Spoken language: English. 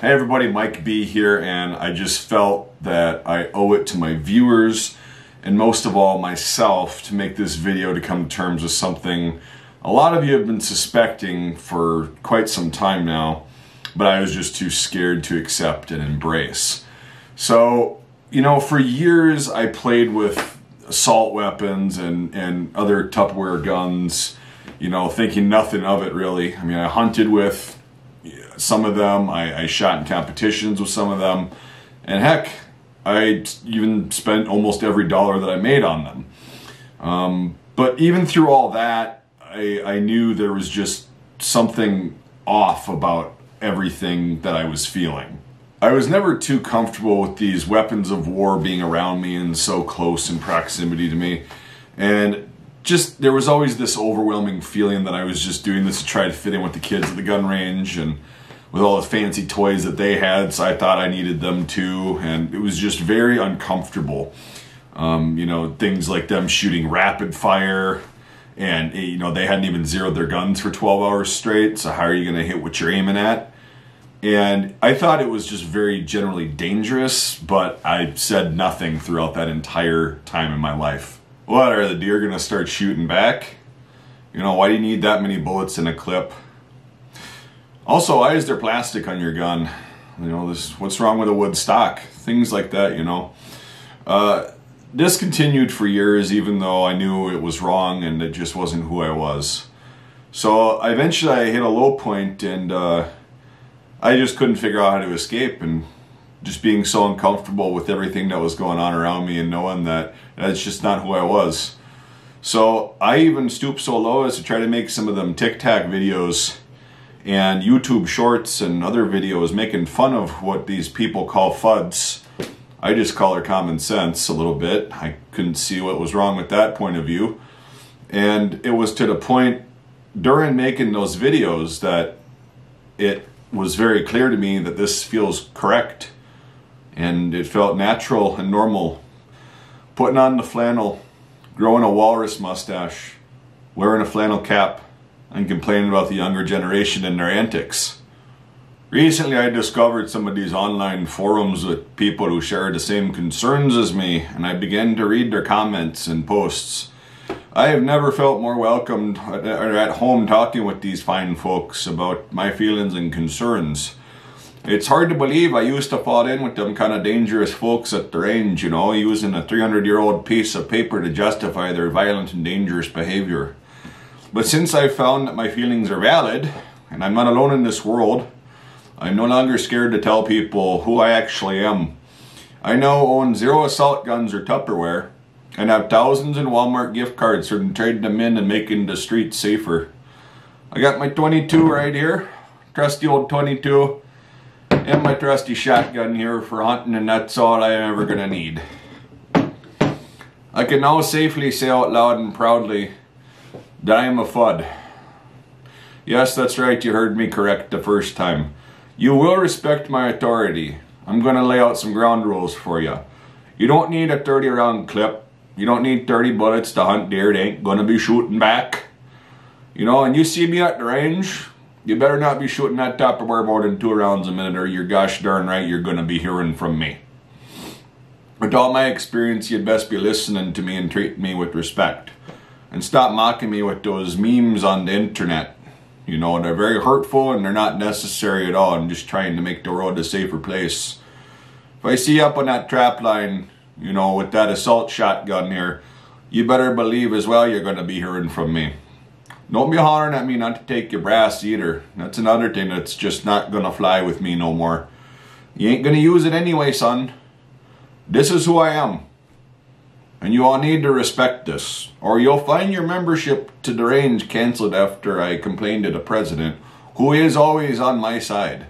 Hey everybody, Mike B here, and I just felt that I owe it to my viewers and most of all myself to make this video to come to terms with something a lot of you have been suspecting for quite some time now, but I was just too scared to accept and embrace. So, you know, for years I played with assault weapons and other Tupperware guns, you know, thinking nothing of it really. I mean, I hunted with some of them, I shot in competitions with some of them, and heck, I even spent almost every dollar that I made on them. But even through all that, I knew there was just something off about everything that I was feeling. I was never too comfortable with these weapons of war being around me and so close in proximity to me, and just there was always this overwhelming feeling that I was just doing this to try to fit in with the kids at the gun range and with all the fancy toys that they had, so I thought I needed them too, and it was just very uncomfortable. You know, things like them shooting rapid fire, and you know, they hadn't even zeroed their guns for 12 hours straight, so how are you going to hit what you're aiming at? And I thought it was just very generally dangerous, but I said nothing throughout that entire time in my life. What, are the deer going to start shooting back? You know, why do you need that many bullets in a clip? Also, why is there plastic on your gun? You know, what's wrong with a wood stock? Things like that, you know. This continued for years, even though I knew it was wrong and it just wasn't who I was. So eventually I hit a low point, and I just couldn't figure out how to escape, and just being so uncomfortable with everything that was going on around me and knowing that that's just not who I was. So I even stooped so low as to try to make some of them Tic-Tac videos and YouTube shorts and other videos making fun of what these people call FUDs. I just call her common sense a little bit. I couldn't see what was wrong with that point of view. And it was to the point during making those videos that it was very clear to me that this feels correct. And it felt natural and normal. Putting on the flannel, growing a walrus mustache, wearing a flannel cap, and complaining about the younger generation and their antics. Recently I discovered some of these online forums with people who share the same concerns as me, and I began to read their comments and posts. I have never felt more welcomed or at home talking with these fine folks about my feelings and concerns. It's hard to believe I used to fall in with them kind of dangerous folks at the range, you know, using a 300-year-old piece of paper to justify their violent and dangerous behavior. But since I've found that my feelings are valid, and I'm not alone in this world, I'm no longer scared to tell people who I actually am. I now own 0 assault guns or Tupperware, and have thousands in Walmart gift cards from trading them in and making the streets safer. I got my 22 right here, trusty old 22, and my trusty shotgun here for hunting, and that's all I'm ever gonna need. I can now safely say out loud and proudly that I am a FUD. Yes, that's right, you heard me correct the first time. You will respect my authority. I'm gonna lay out some ground rules for you. You don't need a 30 round clip. You don't need 30 bullets to hunt deer. They ain't gonna be shooting back. You know, and you see me at the range, you better not be shooting that Tupperware more than 2 rounds a minute, or you're gosh darn right you're gonna be hearing from me. With all my experience, you'd best be listening to me and treating me with respect. And stop mocking me with those memes on the internet. You know, they're very hurtful and they're not necessary at all. I'm just trying to make the world a safer place. If I see you up on that trap line, you know, with that assault shotgun here, you better believe as well you're going to be hearing from me. Don't be hollering at me not to take your brass either. That's another thing that's just not going to fly with me no more. You ain't going to use it anyway, son. This is who I am. And you all need to respect this, or you'll find your membership to the range cancelled after I complain to the president, who is always on my side.